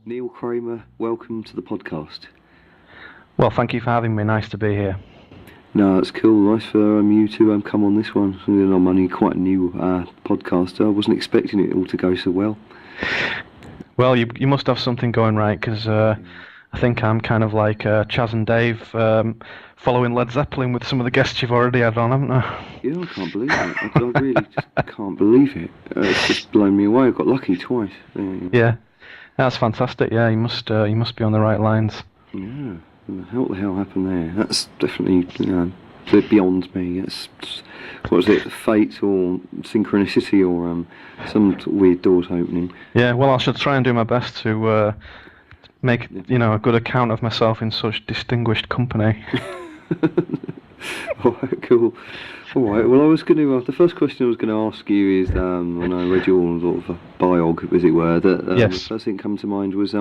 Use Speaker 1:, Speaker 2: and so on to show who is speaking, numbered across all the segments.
Speaker 1: Neil Kramer, welcome to the podcast.
Speaker 2: Well, thank you for having me. Nice to be here.
Speaker 1: No, it's cool. Nice for you to come on this one. I'm only quite a new podcaster. I wasn't expecting it all to go so well.
Speaker 2: Well, you must have something going right, because I think I'm kind of like Chaz and Dave, following Led Zeppelin with some of the guests you've already had on, haven't I?
Speaker 1: Yeah, I can't believe it. I really just can't believe it. It's just blown me away. I got lucky twice.
Speaker 2: Yeah, that's fantastic. Yeah, you must be on the right lines.
Speaker 1: Yeah. What the hell happened there? That's definitely beyond me. It's what was it? Fate or synchronicity or some weird doors opening.
Speaker 2: Yeah. Well, I should try and do my best to make a good account of myself in such distinguished company.
Speaker 1: All right, cool. All right. Well, I was going to. The first question I was going to ask you is, when I read your sort of biog, as it were, that
Speaker 2: yes.
Speaker 1: The first thing that came to mind was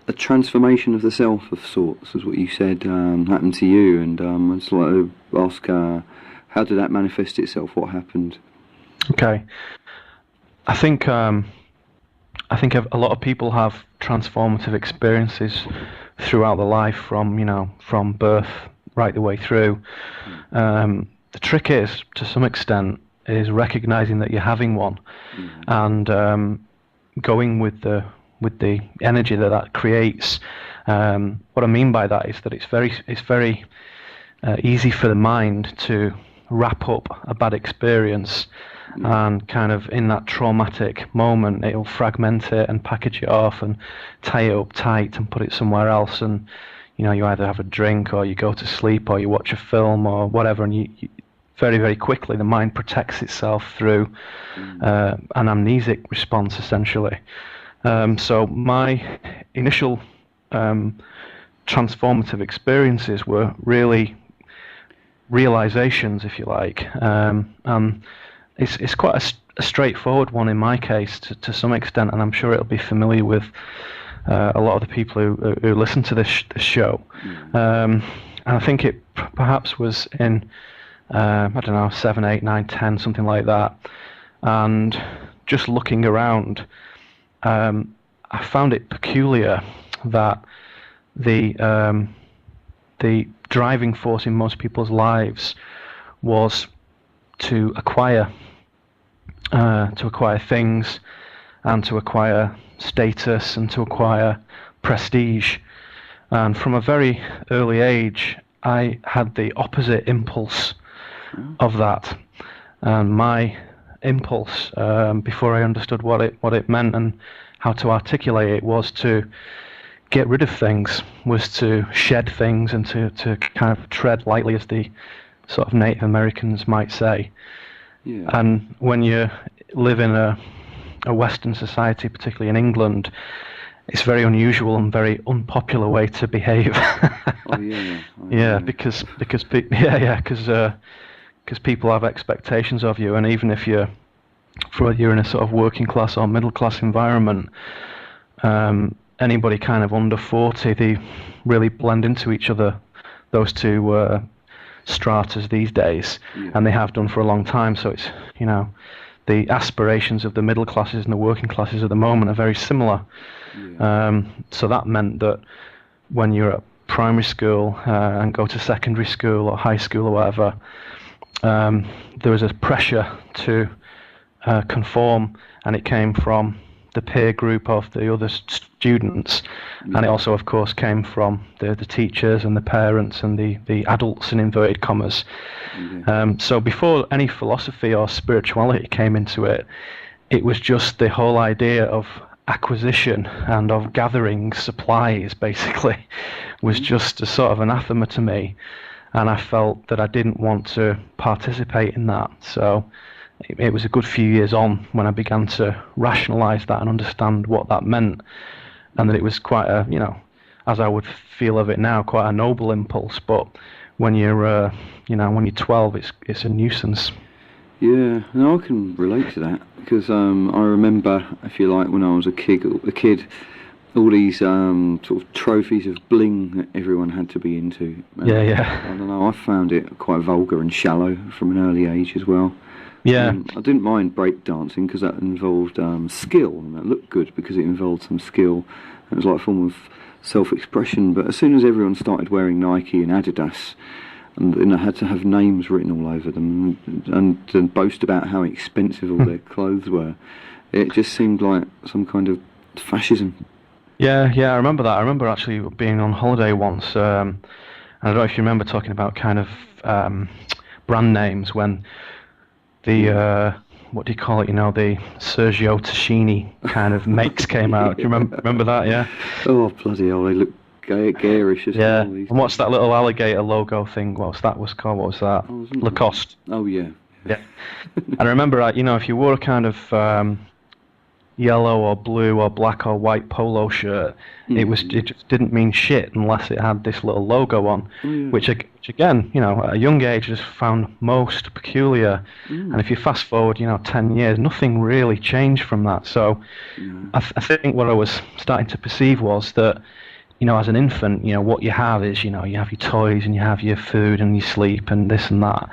Speaker 1: a transformation of the self of sorts, is what you said happened to you, and I'd just like to ask, how did that manifest itself? What happened?
Speaker 2: Okay. I think a lot of people have transformative experiences throughout their life, from birth right the way through. The trick is, to some extent, is recognizing that you're having one, and going with the energy that creates. What I mean by that is that it's very easy for the mind to wrap up a bad experience, and kind of in that traumatic moment it'll fragment it and package it off and tie it up tight and put it somewhere else, and you either have a drink or you go to sleep or you watch a film or whatever, and you very, very quickly the mind protects itself through an amnesic response, essentially. So my initial transformative experiences were really realizations, if you like. It's quite a straightforward one in my case, to some extent, and I'm sure it'll be familiar with a lot of the people who listen to this show. And I think it perhaps was in, I don't know, 7, 8, 9, 10, something like that. And just looking around, I found it peculiar that the driving force in most people's lives was to acquire things, and to acquire status, and to acquire prestige. And from a very early age, I had the opposite impulse of that. And my impulse, before I understood what it meant and how to articulate it, was to get rid of things, was to shed things, and to kind of tread lightly, as the sort of Native Americans might say. Yeah. And when you live in a Western society, particularly in England, it's very unusual and very unpopular way to behave. Because people have expectations of you, and even if you're in a sort of working class or middle class environment, anybody kind of under 40, they really blend into each other, those two stratas these days, and they have done for a long time. So it's, the aspirations of the middle classes and the working classes at the moment are very similar. So that meant that when you're at primary school and go to secondary school or high school or whatever, there was a pressure to conform, and it came from the peer group of the other students, and it also, of course, came from the teachers and the parents and the adults, in inverted commas. So before any philosophy or spirituality came into it, it was just the whole idea of acquisition and of gathering supplies, basically, was just a sort of anathema to me, and I felt that I didn't want to participate in that. So it was a good few years on when I began to rationalize that and understand what that meant, and that it was quite a, as I would feel of it now, quite a noble impulse. But when you're, when you're 12, it's a nuisance.
Speaker 1: Yeah, no, I can relate to that, because I remember, if you like, when I was a kid, all these sort of trophies of bling that everyone had to be into.
Speaker 2: Yeah.
Speaker 1: I don't know, I found it quite vulgar and shallow from an early age as well.
Speaker 2: Yeah.
Speaker 1: I didn't mind breakdancing because that involved skill, and that looked good because it involved some skill. It was like a form of self-expression. But as soon as everyone started wearing Nike and Adidas, and they had to have names written all over them, and boast about how expensive all their clothes were, it just seemed like some kind of fascism.
Speaker 2: Yeah, I remember that. I remember actually being on holiday once. I don't know if you remember talking about kind of brand names when the what do you call it? You know, the Sergio Tacchini kind of makes came out. Do you remember that? Yeah.
Speaker 1: Oh bloody hell! They look garish as
Speaker 2: Yeah.
Speaker 1: hell.
Speaker 2: And what's that little alligator logo thing? What's that was called? What was that?
Speaker 1: Oh, wasn't it?
Speaker 2: Lacoste.
Speaker 1: Oh yeah.
Speaker 2: Yeah. And I remember, you know, if you wore a kind of yellow or blue or black or white polo shirt, it just didn't mean shit unless it had this little logo on, which again, you know, at a young age, I just found most peculiar. And if you fast forward, you know, 10 years, nothing really changed from that. So I think what I was starting to perceive was that, you know, as an infant, you know, what you have is, you know, you have your toys and you have your food and your sleep and this and that,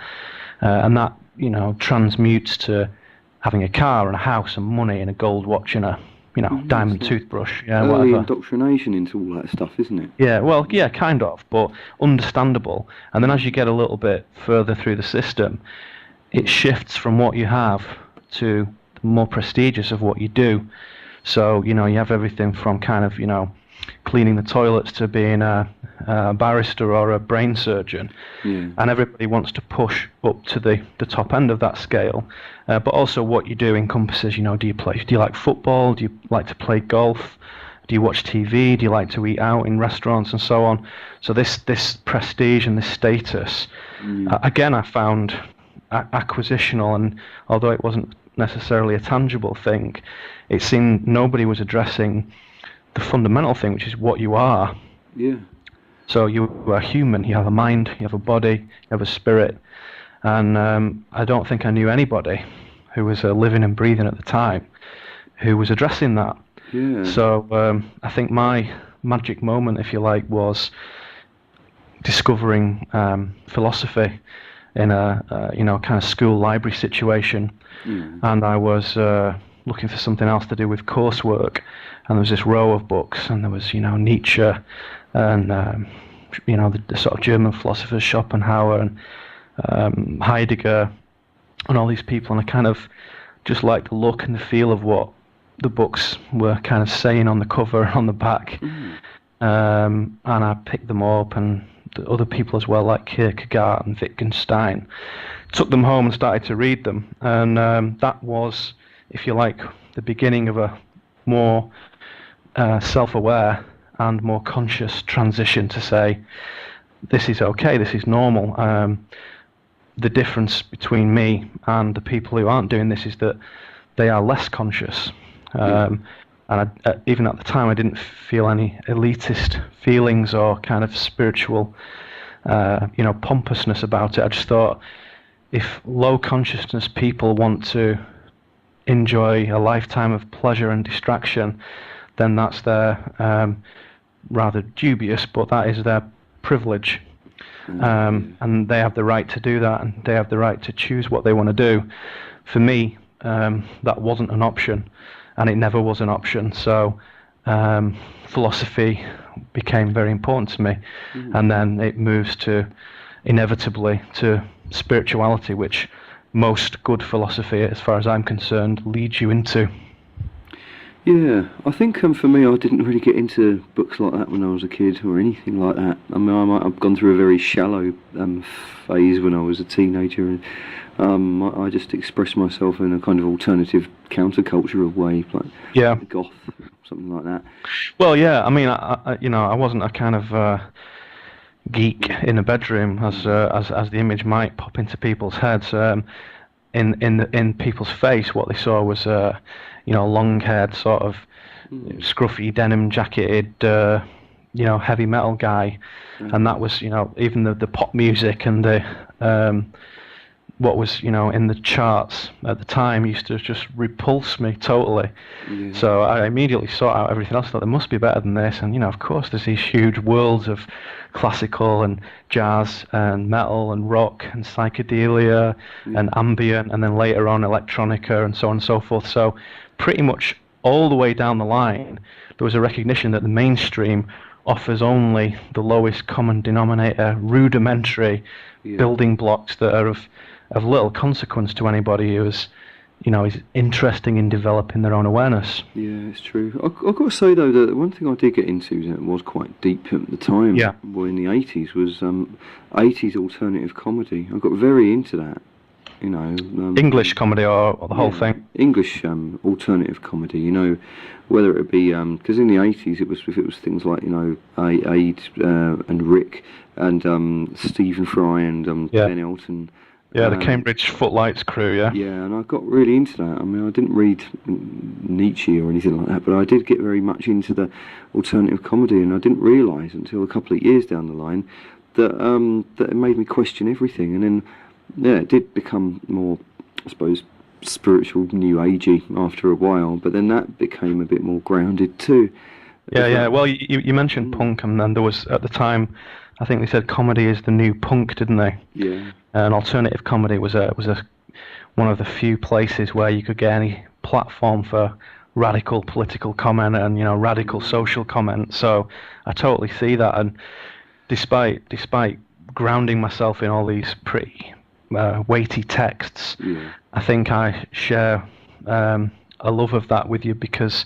Speaker 2: and that, you know, transmutes to having a car and a house and money and a gold watch and a, you know, diamond toothbrush,
Speaker 1: early
Speaker 2: whatever.
Speaker 1: Indoctrination into all that stuff, isn't it?
Speaker 2: Yeah, well, yeah, kind of, but understandable. And then as you get a little bit further through the system, it shifts from what you have to the more prestigious of what you do. So, you know, you have everything from kind of, you know, cleaning the toilets to being a barrister or a brain surgeon, and everybody wants to push up to the top end of that scale. But also, what you do encompasses, you know, do you like football? Do you like to play golf? Do you watch TV? Do you like to eat out in restaurants and so on? So this prestige and this status, again, I found acquisitional, and although it wasn't necessarily a tangible thing, it seemed nobody was addressing the fundamental thing, which is what you are.
Speaker 1: Yeah.
Speaker 2: So you are human. You have a mind. You have a body. You have a spirit. And I don't think I knew anybody who was living and breathing at the time who was addressing that.
Speaker 1: Yeah.
Speaker 2: So I think my magic moment, if you like, was discovering philosophy in a you know, kind of school library situation, and I was looking for something else to do with coursework, and there was this row of books, and there was, you know, Nietzsche, and you know, the sort of German philosophers, Schopenhauer and Heidegger, and all these people, and I kind of just liked the look and the feel of what the books were kind of saying on the cover, on the back, and I picked them up, and the other people as well, like Kierkegaard and Wittgenstein, took them home and started to read them, and that was, if you like, the beginning of a more self-aware and more conscious transition to say, this is okay, this is normal. The difference between me and the people who aren't doing this is that they are less conscious. And even at the time, I didn't feel any elitist feelings or kind of spiritual, you know, pompousness about it. I just thought, if low consciousness people want to enjoy a lifetime of pleasure and distraction, then that's their rather dubious, but that is their privilege, and they have the right to do that, and they have the right to choose what they want to do. For me, that wasn't an option, and it never was an option. So philosophy became very important to me, and then it moves to, inevitably, to spirituality, which most good philosophy, as far as I'm concerned, leads you into.
Speaker 1: Yeah, I think for me, I didn't really get into books like that when I was a kid or anything like that. I mean, I might have gone through a very shallow phase when I was a teenager, and I just expressed myself in a kind of alternative, countercultural way, like goth, something like that.
Speaker 2: Well, yeah, I mean, I you know, I wasn't a kind of geek in the bedroom, as the image might pop into people's heads. In people's face, what they saw was you know, long-haired, sort of scruffy, denim jacketed, you know, heavy metal guy, and that was, you know, even the pop music and the what was, in the charts at the time used to just repulse me totally.
Speaker 1: Yeah.
Speaker 2: So I immediately sought out everything else. I thought there must be better than this, and of course there's these huge worlds of classical and jazz and metal and rock and psychedelia and ambient, and then later on electronica and so on and so forth. So pretty much all the way down the line, there was a recognition that the mainstream offers only the lowest common denominator, rudimentary building blocks that are of little consequence to anybody who is interesting in developing their own awareness.
Speaker 1: Yeah, it's true. I've got to say, though, that one thing I did get into, and it was quite deep at the time, well, in the 80s, was 80s alternative comedy. I got very into that.
Speaker 2: English comedy or the whole thing?
Speaker 1: English alternative comedy, whether it be, because in the 80s it was things like, Aid and Rick and Stephen Fry and Ben Elton.
Speaker 2: Yeah, the Cambridge Footlights crew, yeah.
Speaker 1: Yeah, and I got really into that. I mean, I didn't read Nietzsche or anything like that, but I did get very much into the alternative comedy, and I didn't realise until a couple of years down the line that that it made me question everything. And then, it did become more, I suppose, spiritual, new agey after a while, but then that became a bit more grounded too.
Speaker 2: Yeah. Well, you mentioned punk, and then there was, at the time, I think they said comedy is the new punk, didn't they?
Speaker 1: Yeah.
Speaker 2: And alternative comedy was one of the few places where you could get any platform for radical political comment and radical social comment. So I totally see that. And despite grounding myself in all these pretty weighty texts, I think I share a love of that with you, because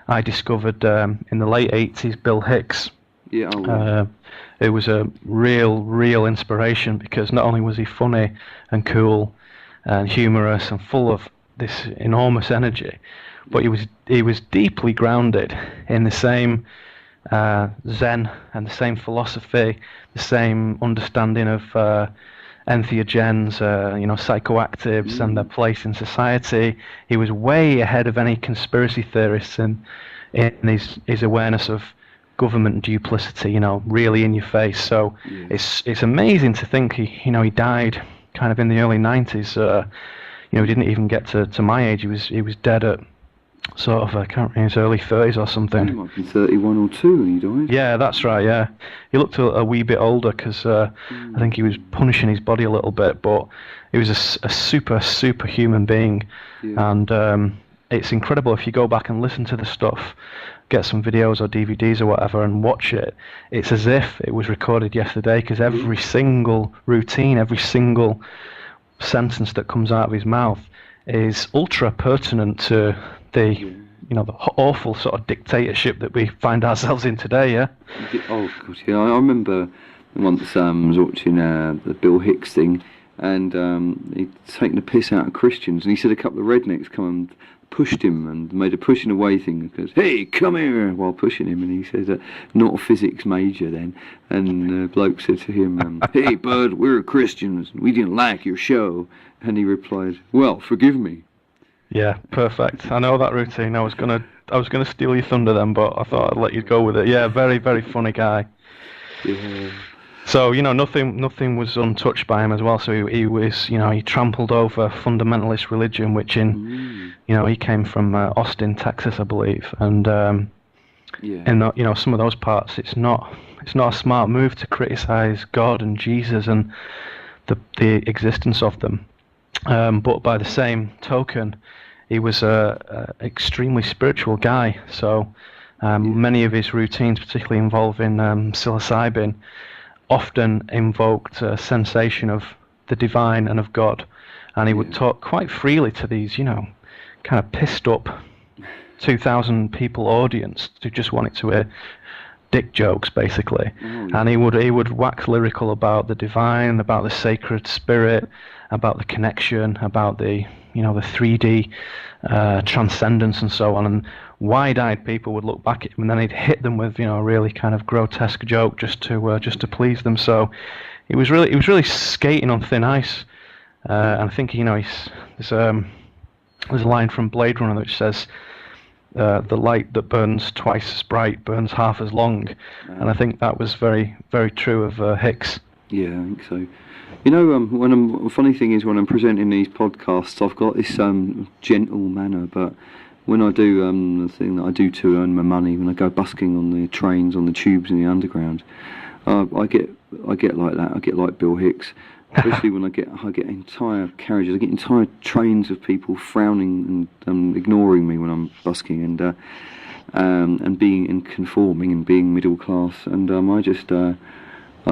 Speaker 2: I discovered in the late 80s Bill Hicks.
Speaker 1: Yeah.
Speaker 2: It was a real inspiration, because not only was he funny and cool and humorous and full of this enormous energy, but he was deeply grounded in the same Zen and the same philosophy, the same understanding of entheogens, psychoactives and their place in society. He was way ahead of any conspiracy theorists in his awareness of government duplicity, really in your face. So it's amazing to think he died kind of in the early 90s. He didn't even get to my age. He was dead at sort of, I can't remember, his early 30s or something.
Speaker 1: He might be 31 or 2 when he died.
Speaker 2: Yeah, that's right, yeah. He looked a wee bit older, because I think he was punishing his body a little bit, but he was a super human being. And it's incredible if you go back and listen to the stuff, get some videos or DVDs or whatever and watch it. It's as if it was recorded yesterday, because every single routine, every single sentence that comes out of his mouth is ultra pertinent to the the awful sort of dictatorship that we find ourselves in today.
Speaker 1: Oh god, yeah. I remember once I was watching the Bill Hicks thing, and he'd taken the piss out of Christians, and he said a couple of rednecks come and pushed him and made a pushing away thing, because hey, come here, while pushing him, and he said not a physics major then, and the bloke said to him, hey bud, we're Christians, we didn't like your show, and he replied, well, forgive me.
Speaker 2: Yeah, perfect. I know that routine. I was gonna steal your thunder then, but I thought I'd let you go with it. Yeah, very funny guy.
Speaker 1: Yeah.
Speaker 2: So nothing was untouched by him as well. So he was he trampled over fundamentalist religion, which he came from Austin, Texas, I believe, and in some of those parts, it's not a smart move to criticize God and Jesus and the existence of them. But by the same token, he was a extremely spiritual guy. So many of his routines, particularly involving psilocybin, often invoked a sensation of the divine and of God. And he would talk quite freely to these, kind of pissed up 2,000 people audience who just wanted to hear dick jokes, basically. And he would wax lyrical about the divine, about the sacred spirit, about the connection, about the the 3D transcendence and so on. And wide-eyed people would look back at him, and then he'd hit them with a really kind of grotesque joke just to please them. So he was really skating on thin ice. And I think there's a line from Blade Runner which says, the light that burns twice as bright burns half as long, and I think that was very true of Hicks.
Speaker 1: Yeah, I think so. You know, funny thing is when I'm presenting these podcasts, I've got this gentle manner, but when I do the thing that I do to earn my money, when I go busking on the trains, on the tubes in the underground, I get like that. I get like Bill Hicks, especially when I get entire carriages, I get entire trains of people frowning and ignoring me when I'm busking and being and conforming and being middle class, and I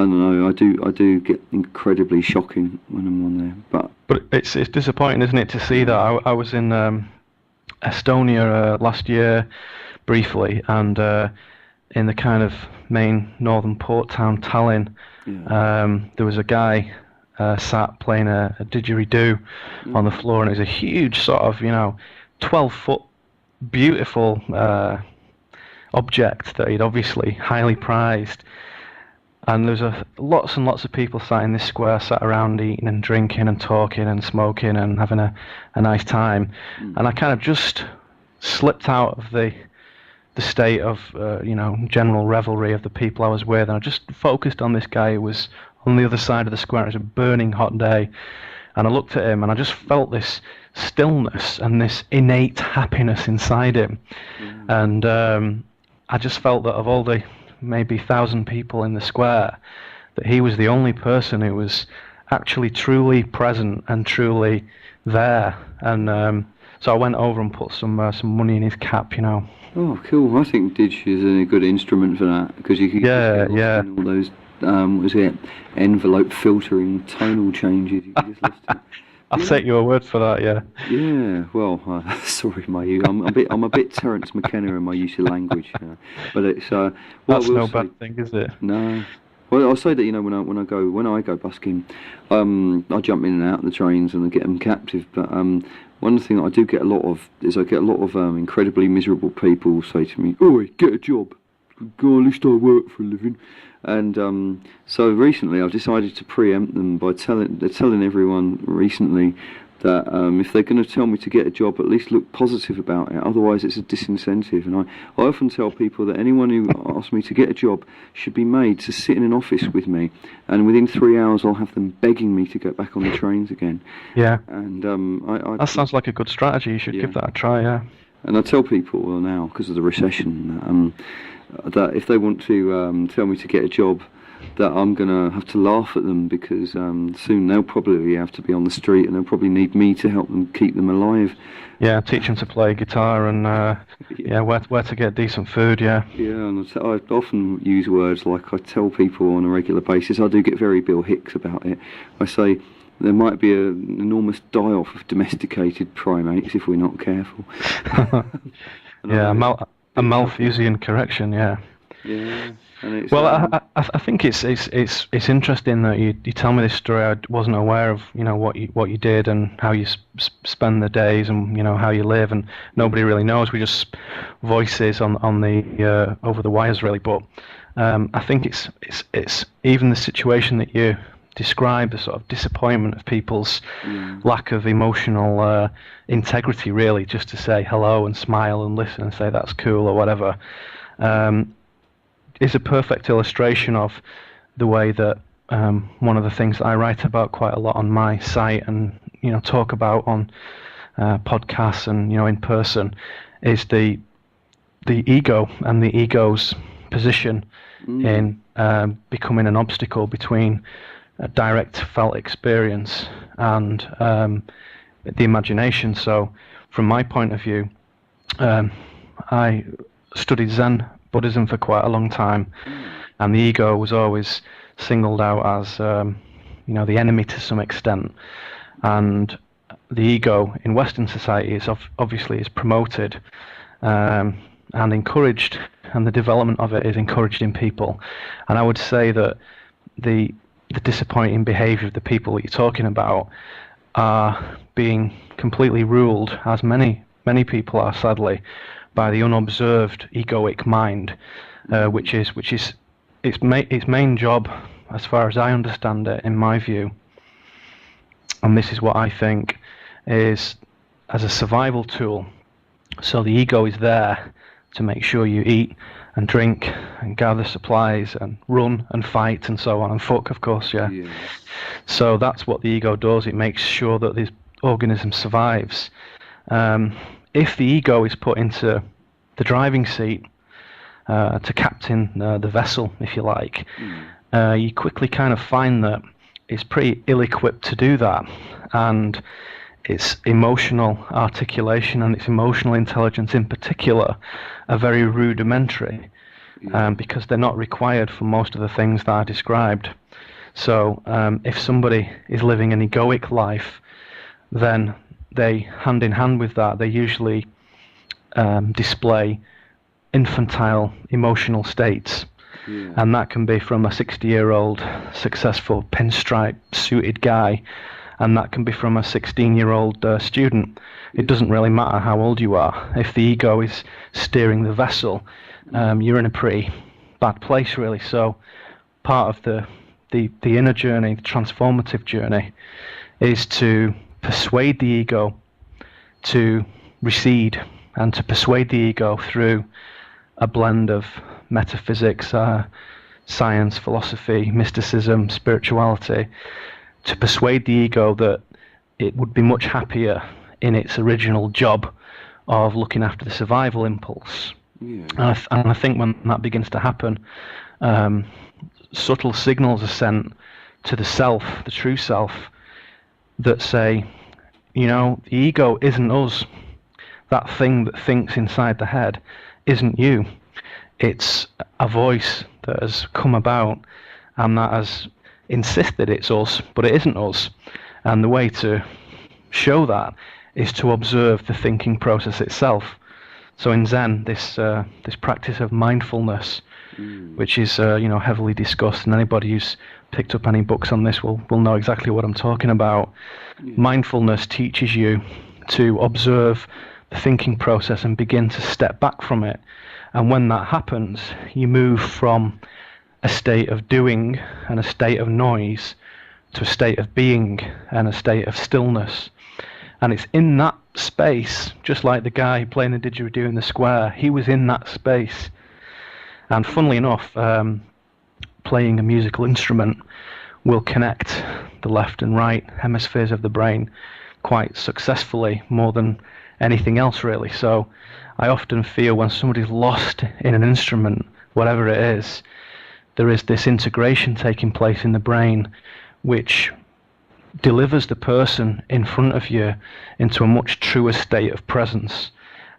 Speaker 1: don't know. I do get incredibly shocking when I'm on there,
Speaker 2: but it's disappointing, isn't it, to see that? I was in Estonia last year briefly, and in the kind of main northern port town Tallinn, there was a guy sat playing a didgeridoo on the floor, and it was a huge sort of 12-foot beautiful object that he'd obviously highly prized. And there was lots and lots of people sat in this square, sat around eating and drinking and talking and smoking and having a nice time. And I kind of just slipped out of the state of general revelry of the people I was with, and I just focused on this guy who was on the other side of the square. It was a burning hot day, and I looked at him and I just felt this stillness and this innate happiness inside him. And I just felt that of all the maybe 1,000 people in the square, that he was the only person who was actually truly present and truly there. And so I went over and put some money in his cap,
Speaker 1: Oh, cool! I think Didge is a good instrument for that, because you can get all those envelope filtering tonal changes. You can just listen to.
Speaker 2: I'll take your word for that, yeah.
Speaker 1: Yeah, well, sorry, I'm a bit Terence McKenna in my use of language, but it's
Speaker 2: that's no bad thing, is it?
Speaker 1: No. Well, I'll say that when I go busking, I jump in and out of the trains and I get them captive. But one thing that I do get a lot of is I get a lot of incredibly miserable people say to me, "Oi, get a job. Go, at least I work for a living." And so recently I've decided to preempt them by telling everyone recently that if they're going to tell me to get a job, at least look positive about it. Otherwise, it's a disincentive. And I often tell people that anyone who asks me to get a job should be made to sit in an office with me, and within 3 hours I'll have them begging me to get back on the trains again.
Speaker 2: Yeah.
Speaker 1: And
Speaker 2: that sounds like a good strategy. You should give that a try. Yeah.
Speaker 1: And I tell people now, because of the recession, that if they want to tell me to get a job, that I'm going to have to laugh at them, because soon they'll probably have to be on the street and they'll probably need me to help them keep them alive.
Speaker 2: Yeah, teach them to play guitar and where to get decent food, yeah. Yeah,
Speaker 1: and I often use words like, I tell people on a regular basis, I do get very Bill Hicks about it. I say, there might be an enormous die-off of domesticated primates if we're not careful.
Speaker 2: Yeah, a Malthusian correction, yeah.
Speaker 1: Yeah. And it's,
Speaker 2: I think it's interesting that you tell me this story. I wasn't aware of what you did and how you spend the days and how you live, and nobody really knows. We just voices on the over the wires really. But I think it's even the situation that you describe, the sort of disappointment of people's lack of emotional integrity, really, just to say hello and smile and listen and say that's cool or whatever. Is a perfect illustration of the way that one of the things that I write about quite a lot on my site and talk about on podcasts and in person is the ego and the ego's position in becoming an obstacle between a direct felt experience and the imagination. So from my point of view, I studied Zen Buddhism for quite a long time, and the ego was always singled out as the enemy to some extent. And the ego in Western society is obviously promoted and encouraged, and the development of it is encouraged in people. And I would say that the disappointing behaviour of the people that you're talking about are being completely ruled, as many people are sadly, by the unobserved egoic mind, which is its main job, as far as I understand it, in my view. And this is what I think is as a survival tool. So the ego is there to make sure you eat and drink and gather supplies and run and fight and so on, and fuck, of course, yeah. So that's what the ego does. It makes sure that this organism survives. If the ego is put into the driving seat to captain the vessel, if you like, you quickly kind of find that it's pretty ill-equipped to do that, and its emotional articulation and its emotional intelligence in particular are very rudimentary, because they're not required for most of the things that I described. So if somebody is living an egoic life, then they, hand in hand with that, they usually display infantile emotional states. And that can be from a 60-year-old successful pinstripe suited guy, and that can be from a 16-year-old student. It doesn't really matter how old you are. If the ego is steering the vessel, you're in a pretty bad place, really. So part of the inner journey, the transformative journey, is to persuade the ego to recede, and to persuade the ego through a blend of metaphysics, science, philosophy, mysticism, spirituality, to persuade the ego that it would be much happier in its original job of looking after the survival impulse. And I think when that begins to happen, subtle signals are sent to the self, the true self, that say, the ego isn't us. That thing that thinks inside the head isn't you. It's a voice that has come about and that has insisted it's us, but it isn't us. And the way to show that is to observe the thinking process itself. So in Zen, this practice of mindfulness, which is heavily discussed, and anybody who's picked up any books on this will know exactly what I'm talking about. Mindfulness teaches you to observe the thinking process and begin to step back from it. And when that happens, you move from a state of doing and a state of noise to a state of being and a state of stillness. And it's in that space, just like the guy playing the didgeridoo in the square, he was in that space. And funnily enough, playing a musical instrument will connect the left and right hemispheres of the brain quite successfully, more than anything else, really. So I often feel when somebody's lost in an instrument, whatever it is, there is this integration taking place in the brain which delivers the person in front of you into a much truer state of presence.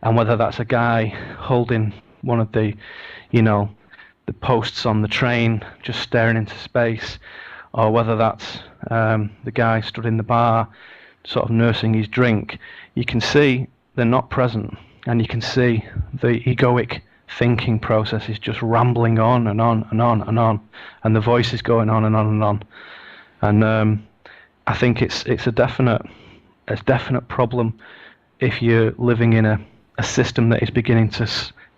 Speaker 2: And whether that's a guy holding one of the posts on the train just staring into space, or whether that's the guy stood in the bar sort of nursing his drink, you can see they're not present, and you can see the egoic thinking process is just rambling on and on and on and on, and the voice is going on and on and on. And I think it's a definite problem if you're living in a system that is beginning to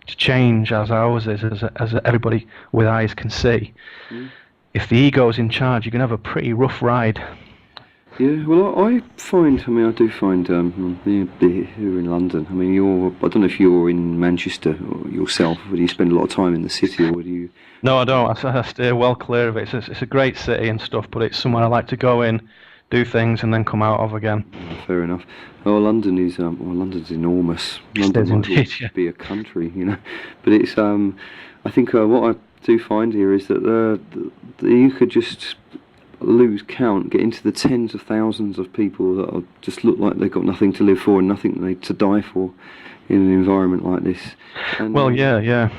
Speaker 2: change, as ours is, as everybody with eyes can see. If the ego's in charge, you're going to have a pretty rough ride.
Speaker 1: Yeah, well, I do find here in London, I don't know if you're in Manchester or yourself, whether you spend a lot of time in the city or whether you...
Speaker 2: No, I don't. I steer well clear of it. It's a great city and stuff, but it's somewhere I like to go in, do things, and then come out of again.
Speaker 1: Fair enough. Well, London's enormous. London might be a country, But it's, I think what I do find here is that you could just lose count, get into the tens of thousands of people that are, just look like they've got nothing to live for and nothing to die for in an environment like this. And,
Speaker 2: well, yeah.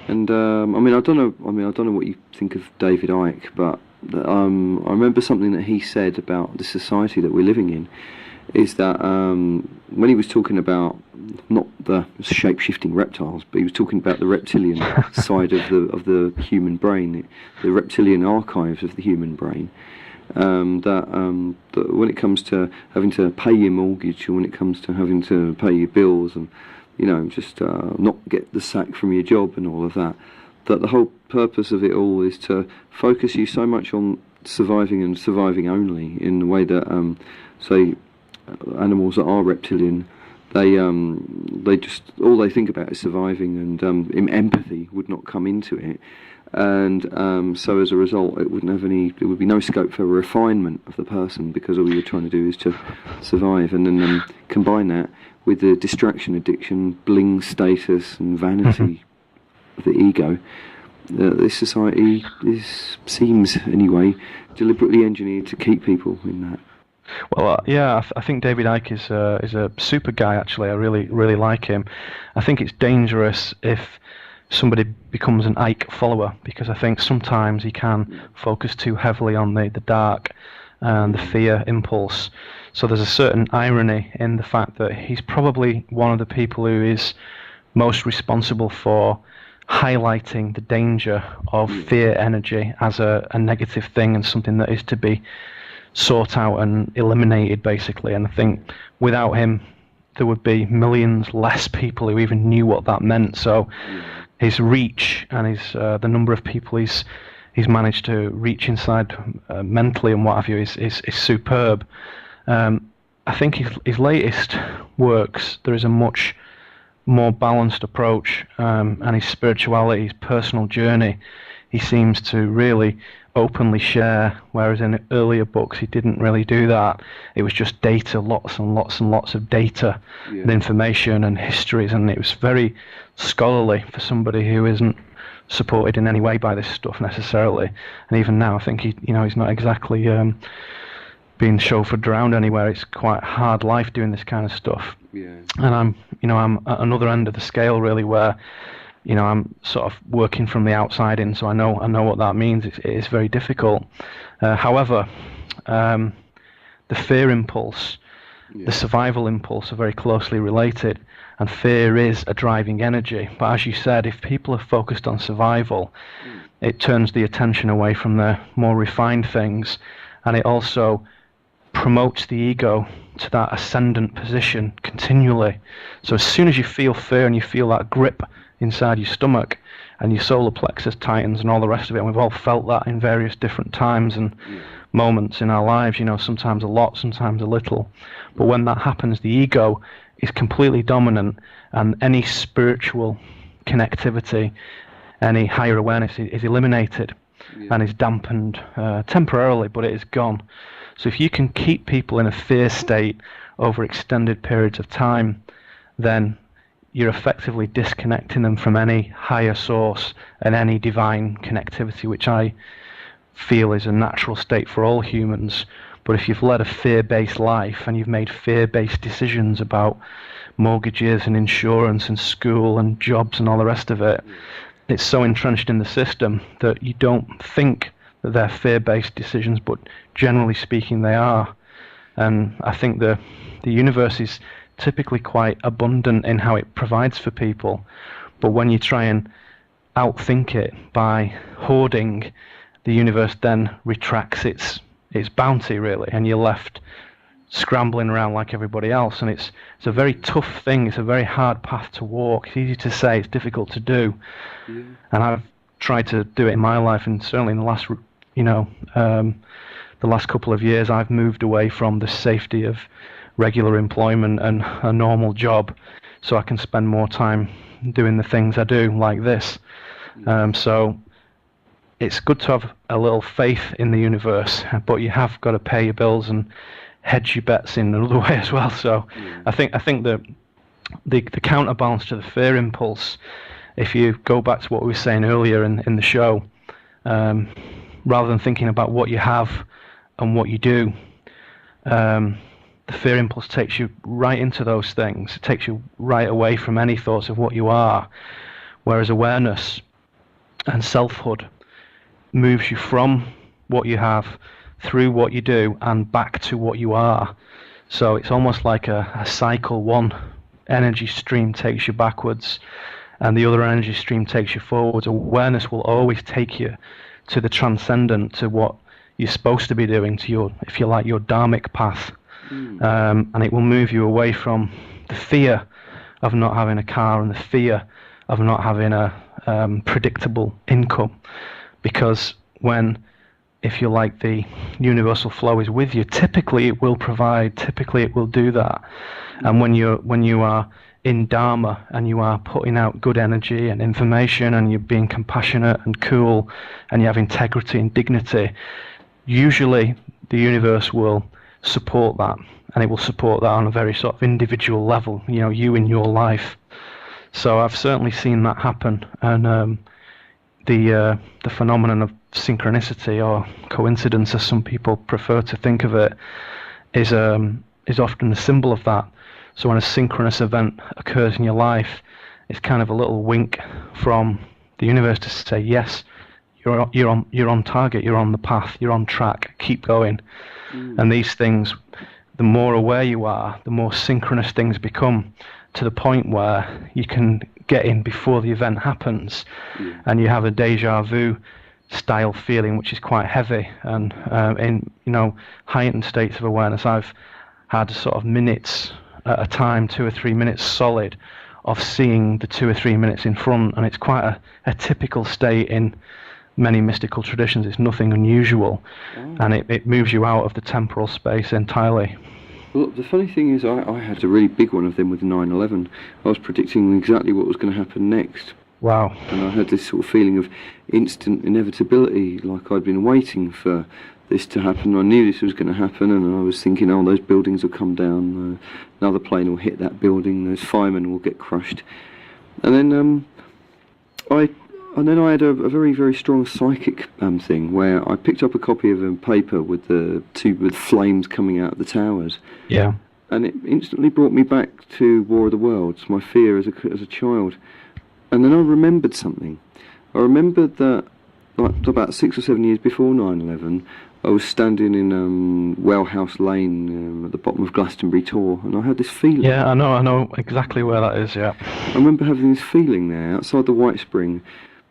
Speaker 1: And I don't know what you think of David Icke, but I remember something that he said about the society that we're living in, is that when he was talking about not the shape-shifting reptiles, but he was talking about the reptilian side of the human brain, the reptilian archives of the human brain. That when it comes to having to pay your mortgage, or when it comes to having to pay your bills, and just not get the sack from your job and all of that, that the whole purpose of it all is to focus you so much on surviving and surviving only, in the way that say animals that are reptilian they just all they think about is surviving, and empathy would not come into it, and so as a result, it wouldn't have any. There would be no scope for refinement of the person, because all you're trying to do is to survive, and then combine that with the distraction addiction, bling status, and vanity of the ego. This society seems, anyway, deliberately engineered to keep people in that.
Speaker 2: Well, yeah, I think David Icke is a super guy. Actually, I really like him. I think it's dangerous if somebody becomes an Icke follower, because I think sometimes he can focus too heavily on the dark and the fear impulse. So there's a certain irony in the fact that he's probably one of the people who is most responsible for highlighting the danger of fear energy as a negative thing and something that is to be sought out and eliminated, basically. And I think without him there would be millions less people who even knew what that meant. So his reach and his the number of people he's managed to reach inside mentally and what have you is superb. I think his latest works, there is a much more balanced approach, and his spirituality, his personal journey, he seems to really openly share, whereas in earlier books he didn't really do that. It was just data, lots and lots and lots of data and information and histories, and it was very scholarly for somebody who isn't supported in any way by this stuff necessarily. And even now I think he's not exactly being chauffeured around anywhere. It's quite a hard life doing this kind of stuff. And I'm at another end of the scale, really, where I'm sort of working from the outside in, so I know what that means. It is very difficult. However, the fear impulse, the survival impulse are very closely related, and fear is a driving energy. But as you said, if people are focused on survival, it turns the attention away from the more refined things, and it also promotes the ego to that ascendant position continually. So as soon as you feel fear and you feel that grip inside your stomach and your solar plexus tightens and all the rest of it, and we've all felt that in various different times and moments in our lives, sometimes a lot, sometimes a little. But when that happens, the ego is completely dominant, and any spiritual connectivity, any higher awareness is eliminated and is dampened temporarily, but it is gone. So if you can keep people in a fear state over extended periods of time, then you're effectively disconnecting them from any higher source and any divine connectivity, which I feel is a natural state for all humans. But if you've led a fear-based life and you've made fear-based decisions about mortgages and insurance and school and jobs and all the rest of it, it's so entrenched in the system that you don't think that they're fear-based decisions, but generally speaking they are. And I think the universe is typically quite abundant in how it provides for people, but when you try and outthink it by hoarding, the universe then retracts its bounty, really, and you're left scrambling around like everybody else. And it's a very tough thing. It's a very hard path to walk. It's easy to say, it's difficult to do. And I've tried to do it in my life, and certainly in the last the last couple of years I've moved away from the safety of regular employment and a normal job, so I can spend more time doing the things I do, like this. So it's good to have a little faith in the universe, but you have got to pay your bills and hedge your bets in another way as well. So I think that the counterbalance to the fear impulse, if you go back to what we were saying earlier in the show, rather than thinking about what you have and what you do, the fear impulse takes you right into those things. It takes you right away from any thoughts of what you are, whereas awareness and selfhood moves you from what you have through what you do and back to what you are. So it's almost like a cycle. One energy stream takes you backwards and the other energy stream takes you forwards. Awareness will always take you to the transcendent, to what you're supposed to be doing, to your, if you like, your dharmic path. And it will move you away from the fear of not having a car and the fear of not having a predictable income. Because when if you like, the universal flow is with you, typically it will provide, typically it will do that. And when you are in Dharma and you are putting out good energy and information and you're being compassionate and cool and you have integrity and dignity, usually the universe will support that, and it will support that on a very sort of individual level, you in your life. So I've certainly seen that happen, and the phenomenon of synchronicity, or coincidence as some people prefer to think of it, is often a symbol of that. So when a synchronous event occurs in your life, it's kind of a little wink from the universe to say, yes, you're on target, you're on the path, you're on track, keep going. And these things, the more aware you are, the more synchronous things become, to the point where you can get in before the event happens, and you have a deja vu style feeling, which is quite heavy. And in heightened states of awareness, I've had sort of minutes at a time, 2 or 3 minutes solid, of seeing the 2 or 3 minutes in front, and it's quite a typical state in many mystical traditions. It's nothing unusual, and it moves you out of the temporal space entirely.
Speaker 1: Well, the funny thing is, I had a really big one of them with 9/11. I was predicting exactly what was going to happen next.
Speaker 2: Wow.
Speaker 1: And I had this sort of feeling of instant inevitability, like I'd been waiting for this to happen. I knew this was going to happen, and I was thinking, oh, those buildings will come down, another plane will hit that building, those firemen will get crushed. And then I had a very, very strong psychic thing, where I picked up a copy of a paper with with flames coming out of the towers.
Speaker 2: Yeah.
Speaker 1: And it instantly brought me back to War of the Worlds, my fear as a child. And then I remembered something. I remembered that, like, about 6 or 7 years before 9/11, I was standing in Wellhouse Lane at the bottom of Glastonbury Tor, and I had this feeling.
Speaker 2: Yeah, I know exactly where that is, yeah.
Speaker 1: I remember having this feeling there, outside the White Spring,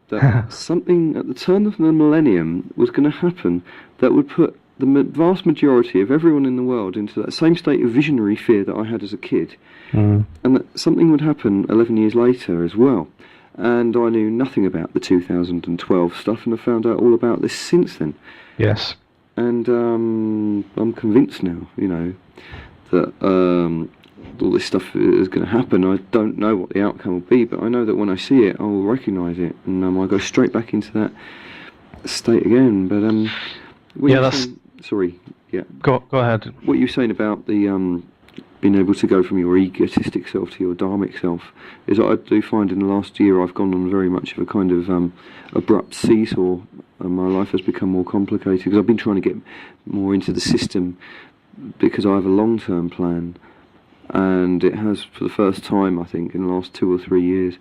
Speaker 1: that something at the turn of the millennium was going to happen that would put the vast majority of everyone in the world into that same state of visionary fear that I had as a kid. And that something would happen 11 years later as well. And I knew nothing about the 2012 stuff, and I found out all about this since then.
Speaker 2: Yes.
Speaker 1: And I'm convinced now, that all this stuff is going to happen. I don't know what the outcome will be, but I know that when I see it, I will recognise it, and I'll go straight back into that state again. But sorry, yeah.
Speaker 2: Go ahead.
Speaker 1: What you were saying about the being able to go from your egotistic self to your dharmic self is what I do find in the last year I've gone on very much of a kind of abrupt seesaw, and my life has become more complicated because I've been trying to get more into the system because I have a long-term plan, and it has, for the first time I think in the last 2 or 3 years,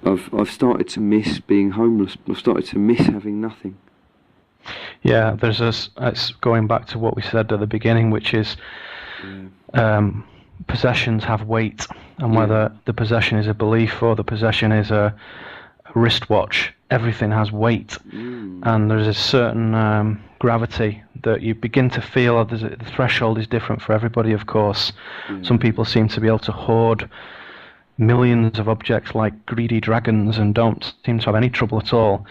Speaker 1: I've started to miss being homeless. I've started to miss having nothing.
Speaker 2: Yeah, it's going back to what we said at the beginning, which is possessions have weight, and whether the possession is a belief or the possession is a wristwatch, everything has weight. And there's a certain gravity that you begin to feel. The threshold is different for everybody, of course. Some people seem to be able to hoard millions of objects like greedy dragons and don't seem to have any trouble at all.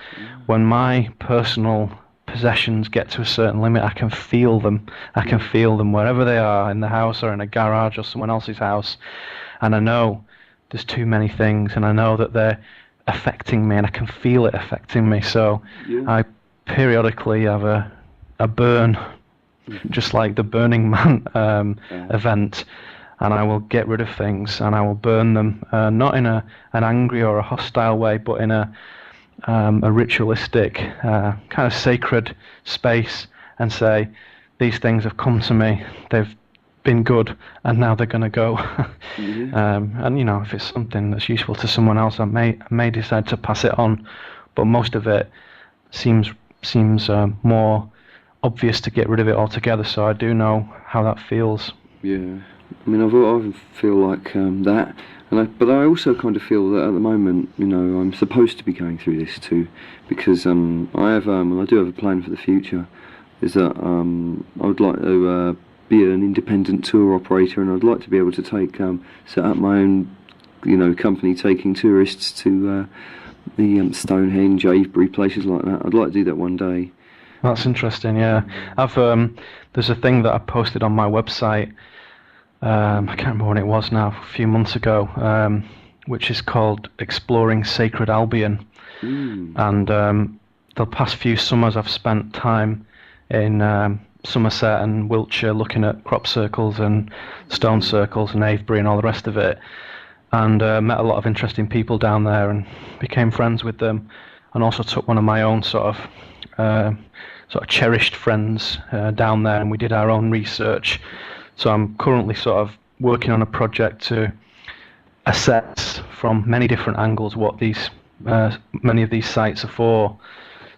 Speaker 2: When my personal possessions get to a certain limit, I can feel them. I can feel them wherever they are, in the house or in a garage or someone else's house. And I know there's too many things, and I know that they're affecting me, and I can feel it affecting me. So I periodically have a burn, just like the Burning Man event, and I will get rid of things, and I will burn them, not in an angry or a hostile way, but in a ritualistic, kind of sacred space, and say, these things have come to me, they've been good, and now they're going to go. And if it's something that's useful to someone else, I may decide to pass it on, but most of it seems more obvious to get rid of it altogether. So I do know how that feels. I mean, I feel like that. But I also kind of feel that at the moment, I'm supposed to be going through this too, because I do have a plan for the future. Is that I would like to be an independent tour operator, and I'd like to be able to set up my own, company taking tourists to the Stonehenge, Avebury, places like that. I'd like to do that one day, That's interesting. Yeah, I've there's a thing that I posted on my website. I can't remember when it was now, a few months ago, which is called Exploring Sacred Albion. And the past few summers I've spent time in Somerset and Wiltshire looking at crop circles and stone circles and Avebury and all the rest of it, and met a lot of interesting people down there and became friends with them, and also took one of my own sort of cherished friends down there, and we did our own research. So I'm currently sort of working on a project to assess from many different angles what these many of these sites are for.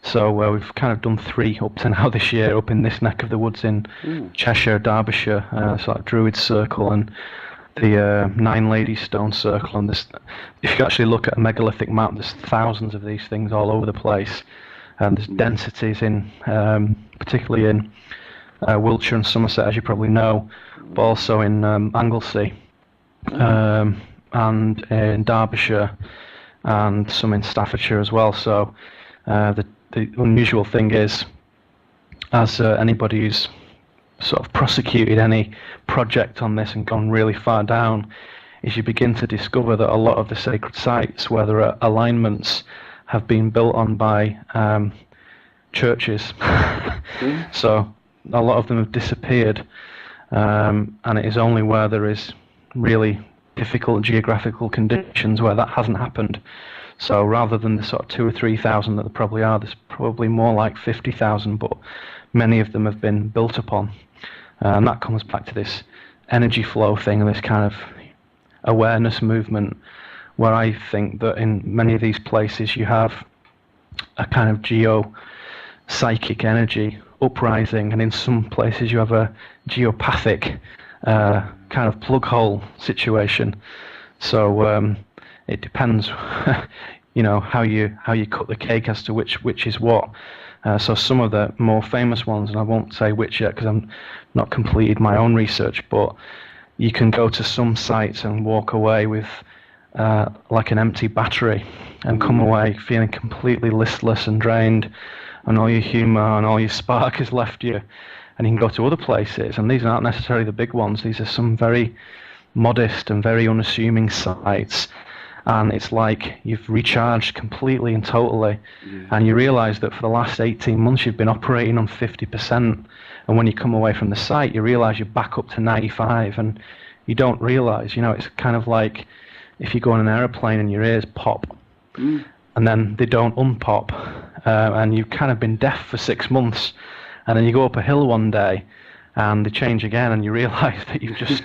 Speaker 2: So we've kind of done 3 up to now this year, up in this neck of the woods in Cheshire, Derbyshire, sort of Druid Circle and the Nine Ladies Stone Circle. And this, if you actually look at a megalithic map, there's thousands of these things all over the place. And there's densities in, particularly in Wiltshire and Somerset, as you probably know, but also in Anglesey and in Derbyshire and some in Staffordshire as well. So the unusual thing is, as anybody who's sort of prosecuted any project on this and gone really far down, is you begin to discover that a lot of the sacred sites where there are alignments have been built on by churches. So a lot of them have disappeared, and it is only where there is really difficult geographical conditions where that hasn't happened. So rather than the sort of 2,000 or 3,000 that there probably are, there's probably more like 50,000, but many of them have been built upon. And that comes back to this energy flow thing and this kind of awareness movement, where I think that in many of these places you have a kind of geo-psychic energy uprising, and in some places you have a geopathic kind of plug hole situation. So it depends, how you cut the cake as to which is what. So some of the more famous ones, and I won't say which yet because I'm not completed my own research, but you can go to some sites and walk away with like an empty battery and come away feeling completely listless and drained, and all your humour and all your spark has left you. And you can go to other places, and these aren't necessarily the big ones. These are some very modest and very unassuming sites, and it's like you've recharged completely and totally, and you realise that for the last 18 months you've been operating on 50%, and when you come away from the site you realise you're back up to 95, and you don't realise, it's kind of like if you go on an aeroplane and your ears pop, and then they don't unpop, and you've kind of been deaf for 6 months, and then you go up a hill one day and they change again, and you realise that you've just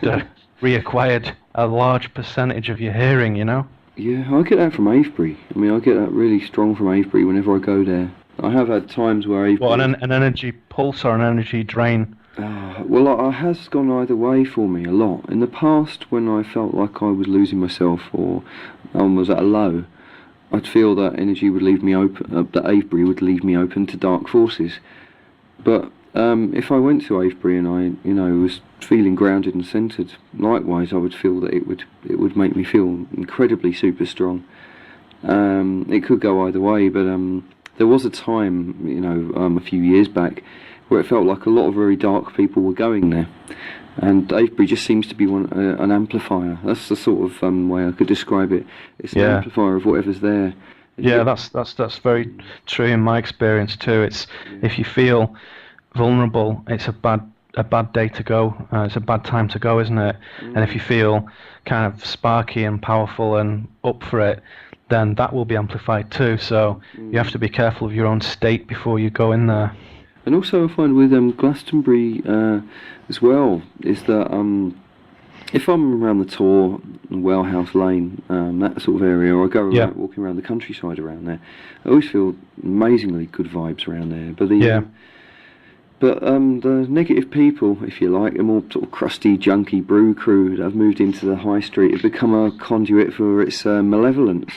Speaker 2: reacquired a large percentage of your hearing,
Speaker 1: Yeah, I get that from Avebury. I mean, I get that really strong from Avebury whenever I go there. I have had times where Avebury...
Speaker 2: What, an energy pulse or an energy drain?
Speaker 1: Well, it has gone either way for me a lot. In the past, when I felt like I was losing myself or was at a low, I'd feel that energy would leave me open, that Avebury would leave me open to dark forces. But if I went to Avebury and I, was feeling grounded and centred, likewise, I would feel that it would make me feel incredibly super strong. It could go either way, but there was a time, a few years back, where it felt like a lot of very dark people were going there, and Avebury just seems to be an amplifier. That's the sort of way I could describe it. It's an amplifier of whatever's there.
Speaker 2: Yeah, that's very true in my experience too. It's if you feel vulnerable, it's a bad day to go. It's a bad time to go, isn't it? And if you feel kind of sparky and powerful and up for it, then that will be amplified too. So you have to be careful of your own state before you go in there.
Speaker 1: And also I find with Glastonbury as well, is that if I'm around the Tor, Wellhouse Lane, that sort of area, or I go around, walking around the countryside around there, I always feel amazingly good vibes around there. But the negative people, if you like, the more sort of crusty, junky brew crew that have moved into the high street have become a conduit for its malevolence.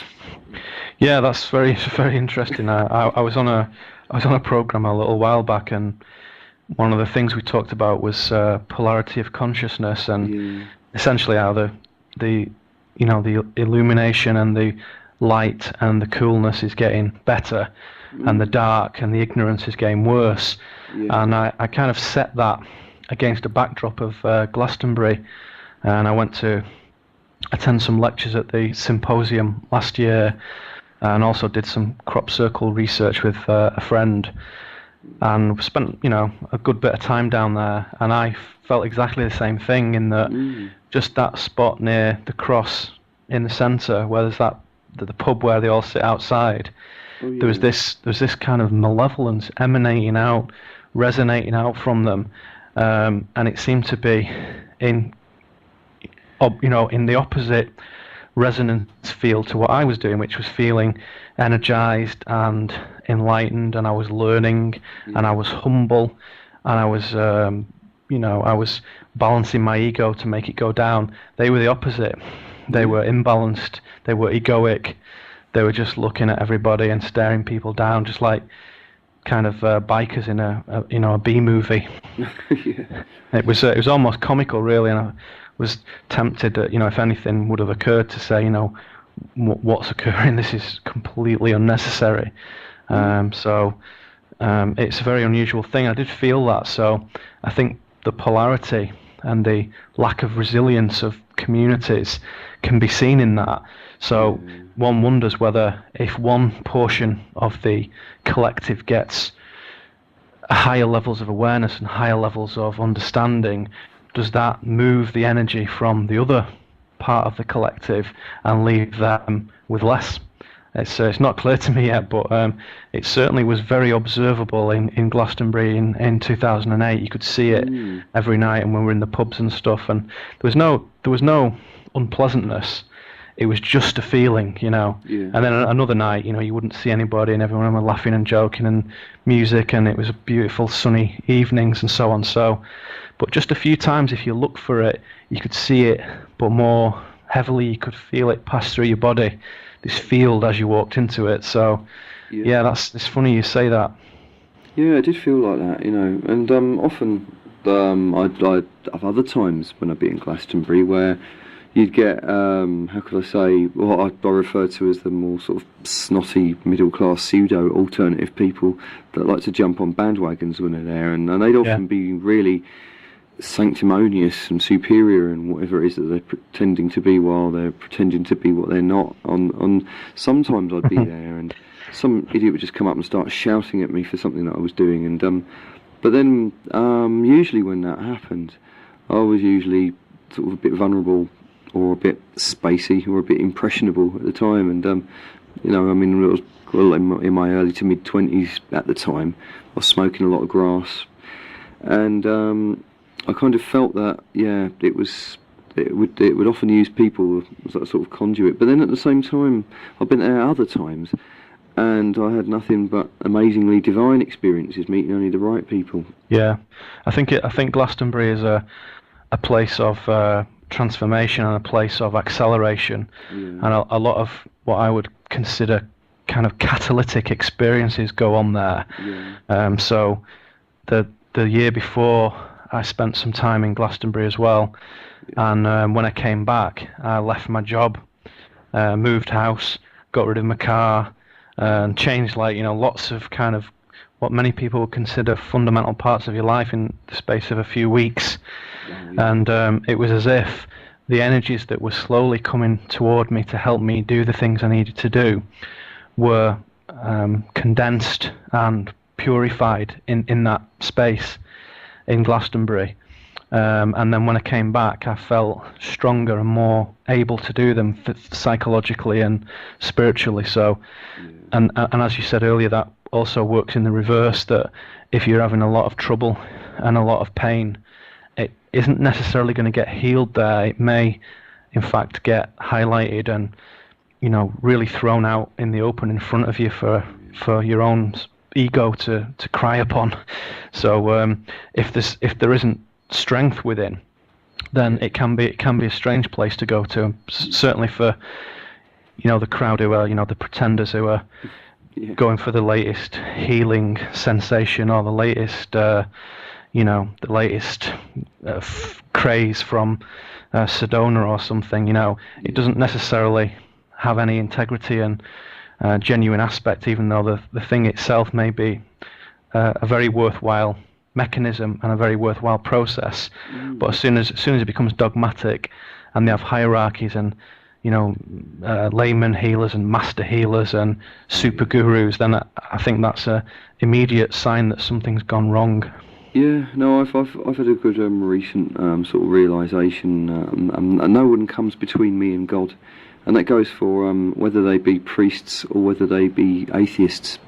Speaker 2: Yeah, that's very, very interesting. I was on a program a little while back, and one of the things we talked about was polarity of consciousness, and essentially how the illumination and the light and the coolness is getting better, and the dark and the ignorance is getting worse.
Speaker 1: Yeah.
Speaker 2: And I kind of set that against a backdrop of Glastonbury, and I went to attend some lectures at the symposium last year, and also did some crop circle research with a friend, and spent a good bit of time down there, and I felt exactly the same thing in that just that spot near the cross in the centre where there's the pub where they all sit outside. There was this kind of malevolence emanating out, resonating out from them, and it seemed to be in the opposite resonance field to what I was doing, which was feeling energized and enlightened, and I was learning, and I was humble, and I was I was balancing my ego to make it go down. They were the opposite. They were imbalanced, they were egoic, they were just looking at everybody and staring people down, just like kind of bikers in a B movie.
Speaker 1: Yeah.
Speaker 2: It was almost comical, really, and I was tempted that, if anything would have occurred, to say, what's occurring, this is completely unnecessary. So it's a very unusual thing. I did feel that, so I think the polarity and the lack of resilience of communities can be seen in that. So one wonders whether, if one portion of the collective gets higher levels of awareness and higher levels of understanding, does that move the energy from the other part of the collective and leave them with less? It's not clear to me yet, but it certainly was very observable in Glastonbury in 2008. You could see it every night, and when we were in the pubs and stuff, and there was no unpleasantness. It was just a feeling,
Speaker 1: Yeah.
Speaker 2: And then another night, you wouldn't see anybody, and everyone was laughing and joking and music, and it was beautiful sunny evenings and so on. So, but just a few times, if you look for it, you could see it, but more heavily, you could feel it pass through your body. This field as you walked into it. So, it's funny you say that.
Speaker 1: Yeah, I did feel like that, and often I'd have other times when I'd be in Glastonbury where you'd get, how could I say, what I refer to as the more sort of snotty middle-class pseudo-alternative people that like to jump on bandwagons when they're there, and they'd often be really sanctimonious and superior and whatever it is that they're pretending to be, while they're pretending to be what they're not. On sometimes I'd be there, and some idiot would just come up and start shouting at me for something that I was doing, and but then usually when that happened, I was usually sort of a bit vulnerable, or a bit spacey, or a bit impressionable at the time, and I was in my early to mid 20s at the time. I was smoking a lot of grass, and I kind of felt that, it would often use people as that sort of conduit. But then at the same time, I've been there other times, and I had nothing but amazingly divine experiences, meeting only the right people.
Speaker 2: Yeah, I think Glastonbury is a place of transformation and a place of acceleration, and a lot of what I would consider kind of catalytic experiences go on there. So the year before, I spent some time in Glastonbury as well, and when I came back, I left my job, moved house, got rid of my car, and changed lots of kind of what many people would consider fundamental parts of your life in the space of a few weeks. And it was as if the energies that were slowly coming toward me to help me do the things I needed to do were condensed and purified in that space in Glastonbury, and then when I came back, I felt stronger and more able to do them psychologically and spiritually. So, and as you said earlier, that also works in the reverse, that if you're having a lot of trouble and a lot of pain, it isn't necessarily going to get healed there. It may, in fact, get highlighted and really thrown out in the open in front of you for your own ego to cry upon. So if there isn't strength within, then it can be a strange place to go to. Certainly for the crowd who are the pretenders who are going for the latest healing sensation, or the latest craze from Sedona or something. It doesn't necessarily have any integrity and genuine aspect, even though the thing itself may be a very worthwhile mechanism and a very worthwhile process. But as soon as it becomes dogmatic, and they have hierarchies and layman healers and master healers and super gurus, then I think that's a immediate sign that something's gone wrong.
Speaker 1: Yeah, no, I've had a good recent sort of realisation, and no one comes between me and God, and that goes for whether they be priests or whether they be atheists.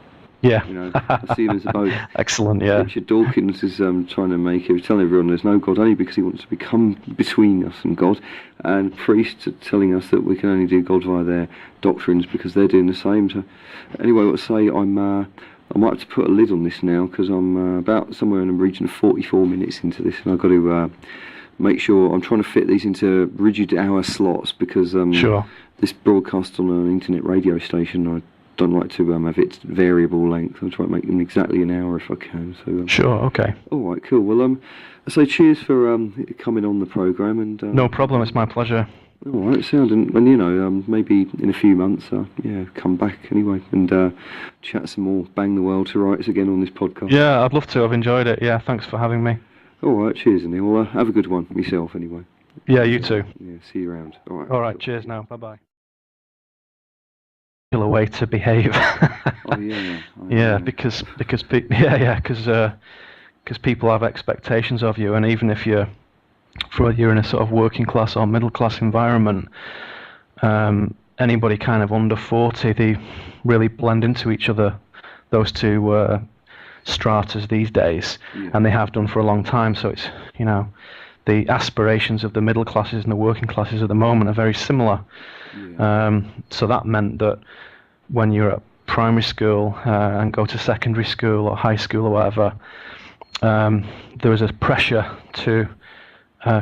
Speaker 2: Yeah,
Speaker 1: I see them as both.
Speaker 2: Excellent. Yeah,
Speaker 1: Richard Dawkins is trying to telling everyone there's no God only because he wants to become between us and God, and priests are telling us that we can only do God via their doctrines because they're doing the same. So, anyway, I'll say I might have to put a lid on this now because I'm about somewhere in the region of 44 minutes into this, and I've got to make sure I'm trying to fit these into rigid hour slots because
Speaker 2: sure.
Speaker 1: This broadcast on an internet radio station, I don't like to have its variable length. I'll try to make them exactly an hour if I can. So
Speaker 2: sure, okay.
Speaker 1: All right, cool. Well, I say cheers for coming on the programme, and
Speaker 2: no problem. It's my pleasure.
Speaker 1: All right, sound, and maybe in a few months, come back anyway and chat some more, bang the world to rights again on this podcast.
Speaker 2: Yeah, I'd love to. I've enjoyed it. Yeah, thanks for having me.
Speaker 1: All right, cheers, Andy. Well, have a good one myself anyway.
Speaker 2: Yeah, you too.
Speaker 1: Yeah, see you around. All right.
Speaker 2: All right, cheers now. Bye-bye. A way to behave.
Speaker 1: Oh yeah.
Speaker 2: Yeah, because people have expectations of you, and even if you're in a sort of working class or middle class environment, anybody kind of under 40, they really blend into each other. Those two stratas these days, and they have done for a long time. So it's the aspirations of the middle classes and the working classes at the moment are very similar. Yeah. So that meant that when you're at primary school and go to secondary school or high school or whatever, there was a pressure to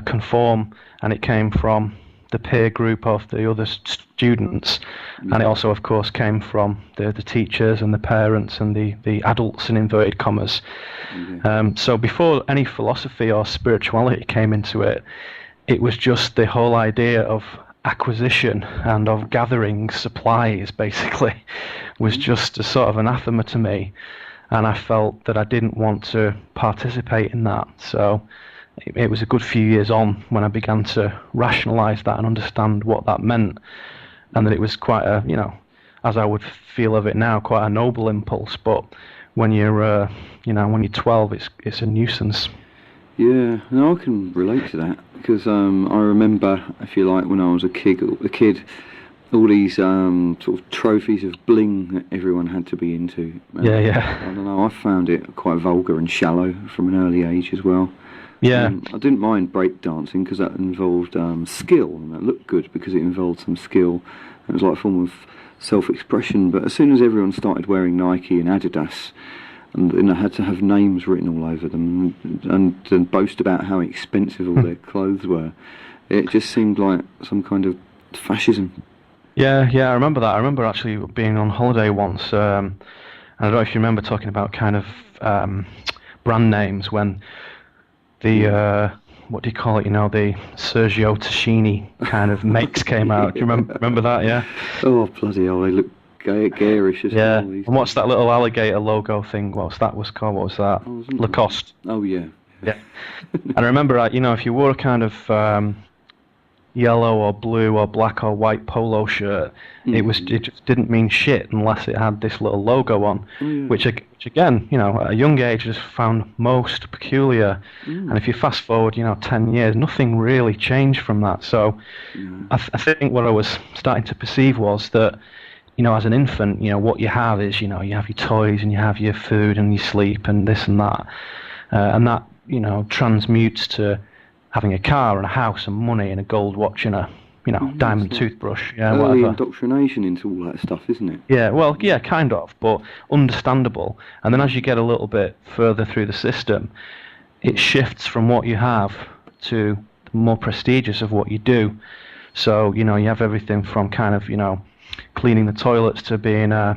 Speaker 2: conform, and it came from the peer group of the other students, and it also, of course, came from the teachers and the parents and the adults in inverted commas. So before any philosophy or spirituality came into it, it was just the whole idea of acquisition and of gathering supplies, basically, was just a sort of anathema to me, and I felt that I didn't want to participate in that. So it was a good few years on when I began to rationalise that and understand what that meant, and that it was quite a, as I would feel of it now, quite a noble impulse. But when you're, when you're 12, it's a nuisance.
Speaker 1: Yeah, no, I can relate to that because I remember, if you like, when I was a kid, all these sort of trophies of bling that everyone had to be into.
Speaker 2: Yeah.
Speaker 1: I don't know. I found it quite vulgar and shallow from an early age as well.
Speaker 2: Yeah.
Speaker 1: I didn't mind breakdancing because that involved skill, and that looked good because it involved some skill. It was like a form of self-expression. But as soon as everyone started wearing Nike and Adidas, and then I had to have names written all over them and boast about how expensive all their clothes were, it just seemed like some kind of fascism.
Speaker 2: Yeah, I remember that. I remember actually being on holiday once, and I don't know if you remember talking about kind of brand names when the what do you call it? The Sergio Tacchini kind of makes came out. Do you remember that? Yeah.
Speaker 1: Oh bloody hell! They look garish as well.
Speaker 2: And what's that little alligator logo thing? What was called? What was that? Lacoste.
Speaker 1: Oh yeah.
Speaker 2: Yeah. And I remember, if you wore a kind of yellow or blue or black or white polo shirt, it just didn't mean shit unless it had this little logo on, which again, at a young age, just found most peculiar. And if you fast forward, 10 years, nothing really changed from that. So I think what I was starting to perceive was that, as an infant, what you have is, you have your toys and you have your food and your sleep and this and that, and that, transmutes to having a car and a house and money and a gold watch and a, diamond toothbrush,
Speaker 1: early
Speaker 2: whatever.
Speaker 1: Indoctrination into all that stuff, isn't it?
Speaker 2: Yeah, well, yeah, kind of, but understandable. And then as you get a little bit further through the system, it shifts from what you have to the more prestigious of what you do. So, you have everything from kind of, cleaning the toilets to being a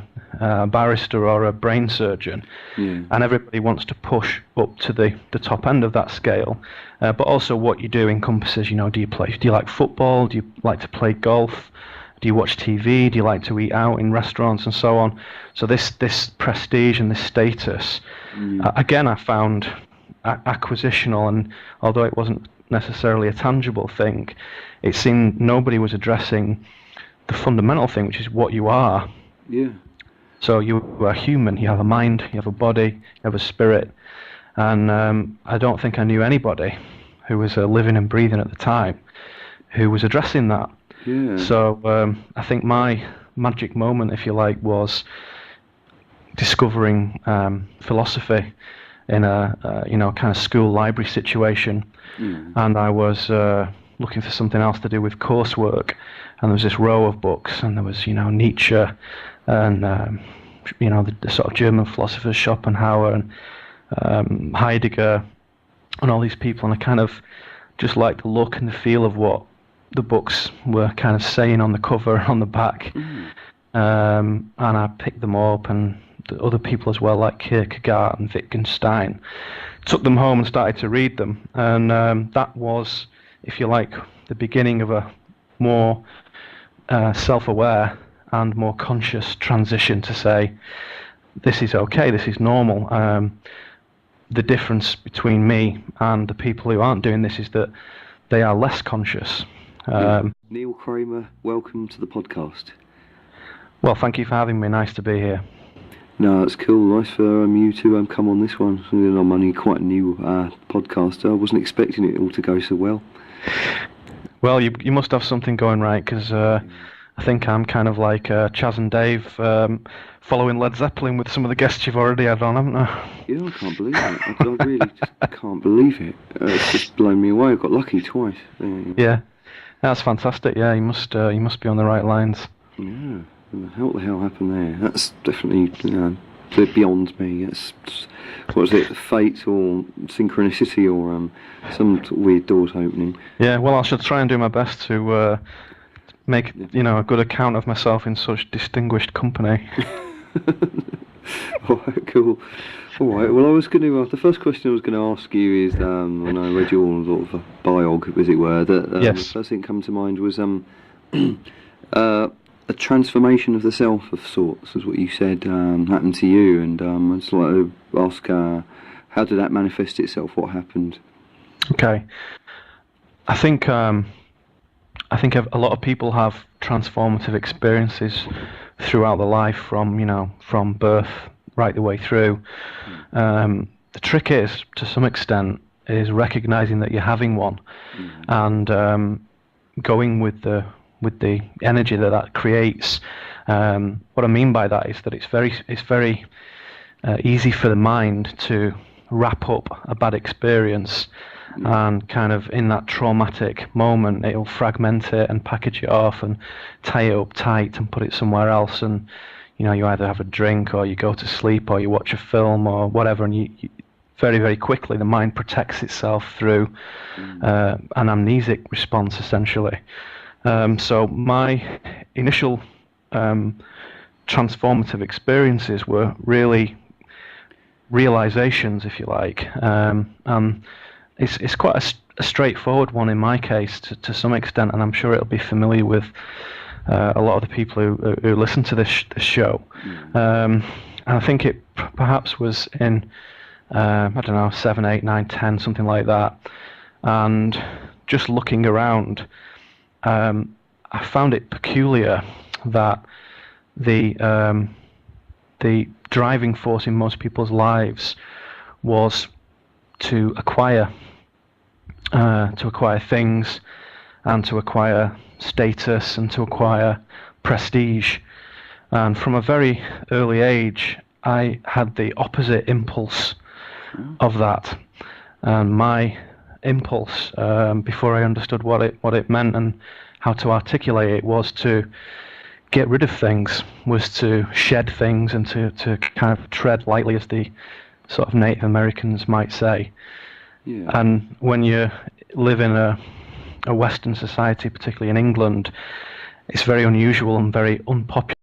Speaker 2: barrister or a brain surgeon.
Speaker 1: Yeah.
Speaker 2: And everybody wants to push up to the top end of that scale. But also what you do encompasses, do you like football? Do you like to play golf? Do you watch TV? Do you like to eat out in restaurants and so on? So this prestige and this status, again, I found acquisitional, and although it wasn't necessarily a tangible thing, it seemed nobody was addressing the fundamental thing, which is what you are.
Speaker 1: Yeah.
Speaker 2: So you are human. You have a mind, you have a body, you have a spirit, and I don't think I knew anybody who was living and breathing at the time who was addressing that.
Speaker 1: Yeah.
Speaker 2: So I think my magic moment, if you like, was discovering philosophy in a kind of school library situation, and I was looking for something else to do with coursework, and there was this row of books, and there was Nietzsche, and the sort of German philosophers Schopenhauer and Heidegger, and all these people, and I kind of just liked the look and the feel of what the books were kind of saying on the cover and on the back, and I picked them up, and the other people as well, like Kierkegaard and Wittgenstein, took them home and started to read them, and that was, if you like, the beginning of a more self-aware and more conscious transition to say, this is okay, this is normal. The difference between me and the people who aren't doing this is that they are less conscious.
Speaker 1: Neil Kramer, welcome to the podcast.
Speaker 2: Well, thank you for having me. Nice to be here.
Speaker 1: No, it's cool. Nice for you to come on this one. I'm only quite a new podcaster. I wasn't expecting it all to go so well.
Speaker 2: Well, you must have something going right, because I think I'm kind of like Chaz and Dave following Led Zeppelin with some of the guests you've already had on, haven't I?
Speaker 1: Yeah, I can't believe it. I really just can't believe it. It's just blown me away. I got lucky twice.
Speaker 2: Yeah, that's fantastic. Yeah, you must be on the right lines.
Speaker 1: Yeah. What the hell happened there? That's definitely beyond me. It's, what was it, fate or synchronicity or some sort of weird doors opening?
Speaker 2: Yeah, well, I should try and do my best to make a good account of myself in such distinguished company.
Speaker 1: All right, cool. All right. Well, I was going to. The first question I was going to ask you is, when I read your sort of a biog, as it were, that
Speaker 2: yes.
Speaker 1: The first thing that came to mind was a transformation of the self of sorts, is what you said happened to you, and I'd just like to ask, how did that manifest itself? What happened?
Speaker 2: Okay, I think a lot of people have transformative experiences throughout their life, from birth right the way through. The trick is, to some extent, is recognizing that you're having one, and going with the energy that creates. What I mean by that is that it's very easy for the mind to wrap up a bad experience, and kind of in that traumatic moment it'll fragment it and package it off and tie it up tight and put it somewhere else, and you either have a drink or you go to sleep or you watch a film or whatever, and you very, very quickly the mind protects itself through an amnesic response, essentially. So my initial transformative experiences were really realizations, if you like, and it's quite a straightforward one in my case to some extent, and I'm sure it'll be familiar with a lot of the people who listen to this show. And I think it perhaps was in I don't know, 7, 8, 9, 10, something like that, and just looking around, I found it peculiar that the driving force in most people's lives was to acquire things, and to acquire status, and to acquire prestige. And from a very early age, I had the opposite impulse of that. And my impulse, before I understood what it meant and how to articulate it, was to get rid of things, was to shed things, and to kind of tread lightly, as the sort of Native Americans might say. Yeah. And when you live in a Western society, particularly in England, it's very unusual and very unpopular